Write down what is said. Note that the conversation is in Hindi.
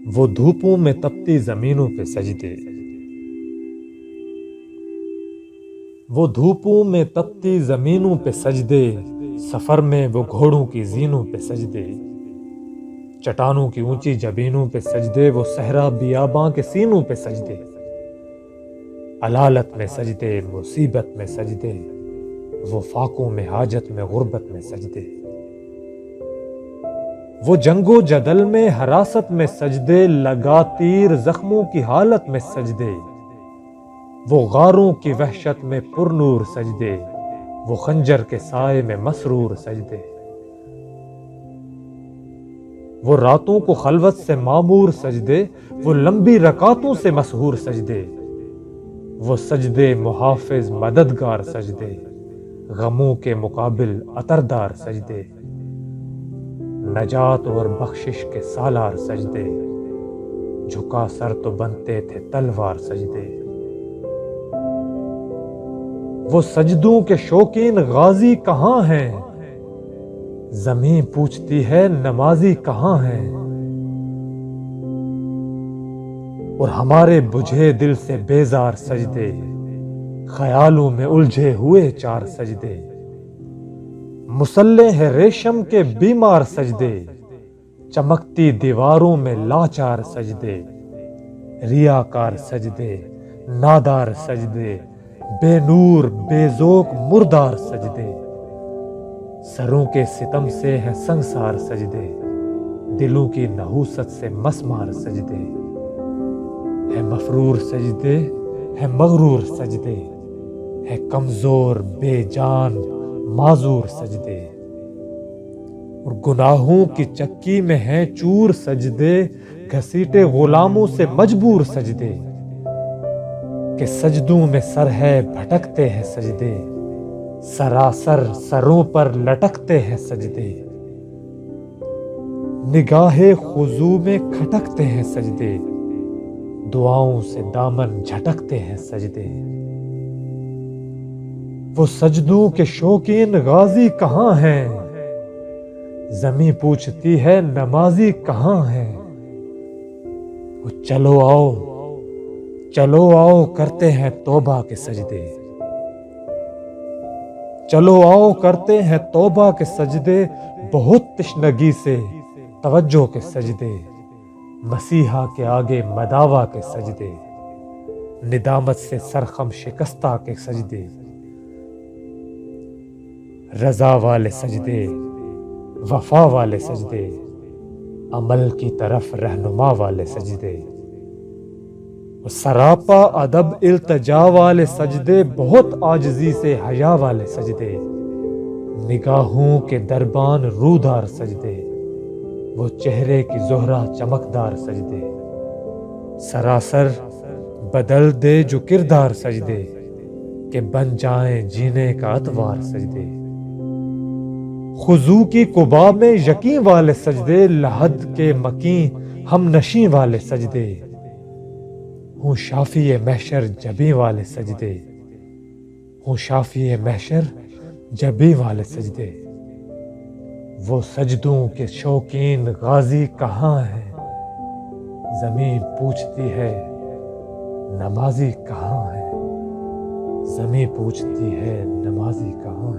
वो धूपों में तपती जमीनों पे सजदे, वो धूपों में तपती जमीनों पे सजदे, सफर में वो घोड़ों की जीनों पे सजदे, चट्टानों की ऊंची जबीनों पे सजदे, वो सहरा बियाबां के सीनों पे सजदे, अलालत में सजदे, मुसीबत में सजदे, वो फाकों में हाजत में गुर्बत में सजदे, वो जंगो जदल में हरासत में सजदे, लगा तीर जख्मों की हालत में सजदे, वो गारों की वहशत में पुरनूर सजदे, वो खंजर के साए में मसरूर सजदे, वो रातों को खलवत से मामूर सजदे, वो लंबी रकातों से मशहूर सजदे, वो सजदे मुहाफिज मददगार सजदे, गमों के मुकाबिल अतरदार सजदे, नजात और बख्शिश के सालार सजदे, झुका सर तो बनते थे तलवार सजदे, वो सजदों के शौकीन गाजी कहां हैं, जमीन पूछती है नमाजी कहां हैं, और हमारे बुझे दिल से बेजार सजदे, ख्यालों में उलझे हुए चार सजदे, मुसल्ले है रेशम के बीमार सजदे, चमकती दीवारों में लाचार सजदे, रियाकार सजदे, नादार सजदे, बेनूर बेजोक मुर्दार सजदे, सरों के सितम से है संसार सजदे, दिलों की नहूसत से मसमार सजदे, है मफरूर सजदे, है मगरूर सजदे, है कमजोर बेजान माजूर सजदे, और गुनाहों की चक्की में है चूर सजदे, घसीटे गुलामों से मजबूर सजदे, कि सजदों में सर है भटकते हैं सजदे, सरासर सरों पर लटकते हैं सजदे, निगाहे खुजू में खटकते हैं सजदे, दुआओं से दामन झटकते हैं सजदे, वो सजदों के शौकीन गाजी कहां हैं, जमी पूछती है नमाजी कहां है, वो चलो आओ करते हैं तौबा के सजदे, चलो आओ करते हैं तौबा के सजदे, बहुत तिश्नगी से तवज्जो के सजदे, मसीहा के आगे मदावा के सजदे, निदामत से सरखम शिकस्ता के सजदे, रजा वाले सजदे, वफा वाले सजदे, अमल की तरफ रहनुमा वाले सजदे, सरापा अदब इल्तजा वाले सजदे, बहुत आजिजी से हया वाले सजदे, निगाहों के दरबान रूदार सजदे, वो चेहरे की जोहरा चमकदार सजदे, सरासर बदल दे जो किरदार सजदे, के बन जाएं जीने का अतवार सजदे, खुजू की कुबा में यकीन वाले सजदे, लहद के मकीन हम नशी वाले सजदे, हूँ शाफी महशर जबी वाले सजदे, हूँ शाफी महशर जबी वाले सजदे, वो सजदों के शौकीन गाजी कहां हैं, जमीन पूछती है नमाजी कहां है, जमीन पूछती है नमाजी कहां है।